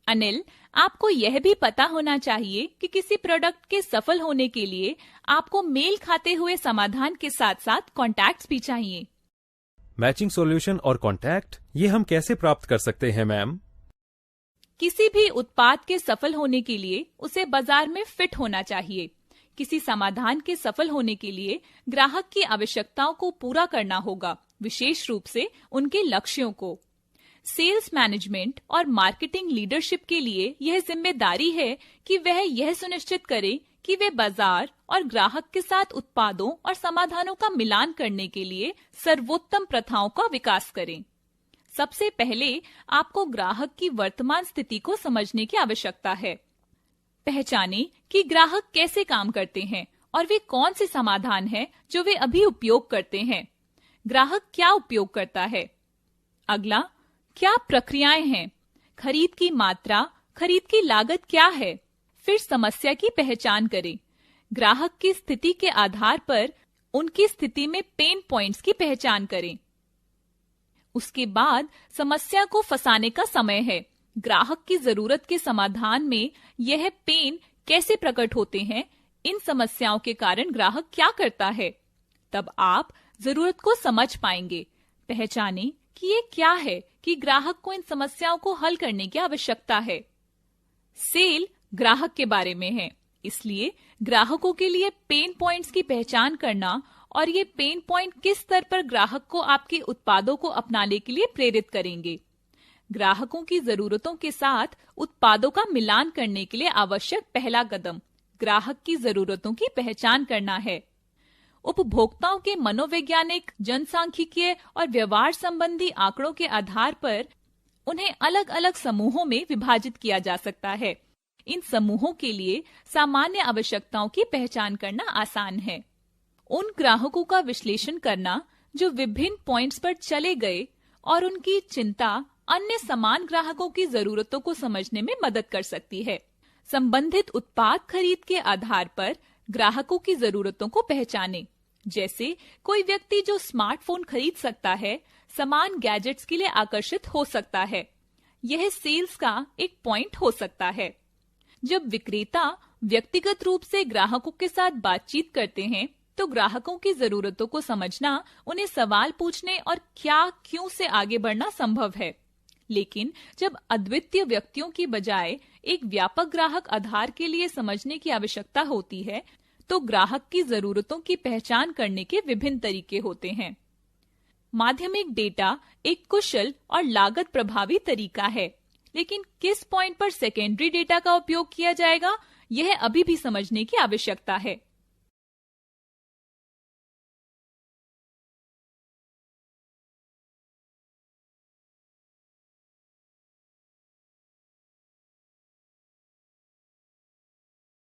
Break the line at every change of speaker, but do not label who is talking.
अनिल, आपको यह भी पता होना चाहिए कि किसी प्रोडक्ट के सफल होने के लिए आपको मेल खाते हुए समाधान के साथ साथ कॉन्टैक्ट्स भी चाहिए।
मैचिंग सॉल्यूशन और कॉन्टैक्ट, ये हम कैसे प्राप्त कर सकते हैं मैम?
किसी भी उत्पाद के सफल होने के लिए उसे बाजार में फिट होना चाहिए। किसी समाधान के सफल होने के लिए ग्राहक की आवश्यकताओं को पूरा करना होगा, विशेष रूप से उनके लक्ष्यों को। सेल्स मैनेजमेंट और मार्केटिंग लीडरशिप के लिए यह जिम्मेदारी है कि वह यह सुनिश्चित करे कि वे बाजार और ग्राहक के साथ उत्पादों और समाधानों का मिलान करने के लिए सर्वोत्तम प्रथाओं का विकास करें। सबसे पहले आपको ग्राहक की वर्तमान स्थिति को समझने की आवश्यकता है। पहचानें कि ग्राहक कैसे काम करते हैं और वे कौन से समाधान हैं जो वे अभी उपयोग करते हैं। ग्राहक क्या उपयोग करता है? अगला, क्या प्रक्रियाएं हैं? खरीद की मात्रा, खरीद की लागत क्या है? फिर समस्या की पहचान करें। ग्राहक की स्थिति के आधार पर उनकी स्थिति में पेन पॉइंट्स की पहचान करें। उसके बाद समस्या को फंसाने का समय है। ग्राहक की जरूरत के समाधान में यह पेन कैसे प्रकट होते हैं, इन समस्याओं के कारण ग्राहक क्या करता है। तब आप जरूरत को समझ पाएंगे। पहचानें कि ये क्या है कि ग्राहक को इन समस्याओं को हल करने की आवश्यकता है। सेल ग्राहक के बारे में है, इसलिए ग्राहकों के लिए पेन पॉइंट्स की पहचान करना और ये पेन पॉइंट किस स्तर पर ग्राहक को आपके उत्पादों को अपनाने के लिए प्रेरित करेंगे। ग्राहकों की जरूरतों के साथ उत्पादों का मिलान करने के लिए आवश्यक पहला कदम ग्राहक की जरूरतों की पहचान करना है। उपभोक्ताओं के मनोवैज्ञानिक, जनसांख्यिकीय और व्यवहार संबंधी आंकड़ों के आधार पर उन्हें अलग अलग समूहों में विभाजित किया जा सकता है। इन समूहों के लिए सामान्य आवश्यकताओं की पहचान करना आसान है। उन ग्राहकों का विश्लेषण करना जो विभिन्न पॉइंट्स पर चले गए और उनकी चिंता अन्य समान ग्राहकों की जरूरतों को समझने में मदद कर सकती है। संबंधित उत्पाद खरीद के आधार पर ग्राहकों की जरूरतों को पहचानें। जैसे कोई व्यक्ति जो स्मार्टफोन खरीद सकता है, समान गैजेट्स के लिए आकर्षित हो सकता है। यह सेल्स का एक पॉइंट हो सकता है। जब विक्रेता व्यक्तिगत रूप से ग्राहकों के साथ बातचीत करते हैं, तो ग्राहकों की जरूरतों को समझना, उन्हें सवाल पूछने और क्या क्यों से आगे बढ़ना संभव है। लेकिन जब अद्वितीय व्यक्तियों की बजाय एक व्यापक ग्राहक आधार के लिए समझने की आवश्यकता होती है, तो ग्राहक की जरूरतों की पहचान करने के विभिन्न तरीके होते हैं। माध्यमिक डेटा एक कुशल और लागत प्रभावी तरीका है, लेकिन किस पॉइंट पर सेकेंडरी डेटा का उपयोग किया जाएगा, यह अभी भी समझने की आवश्यकता है।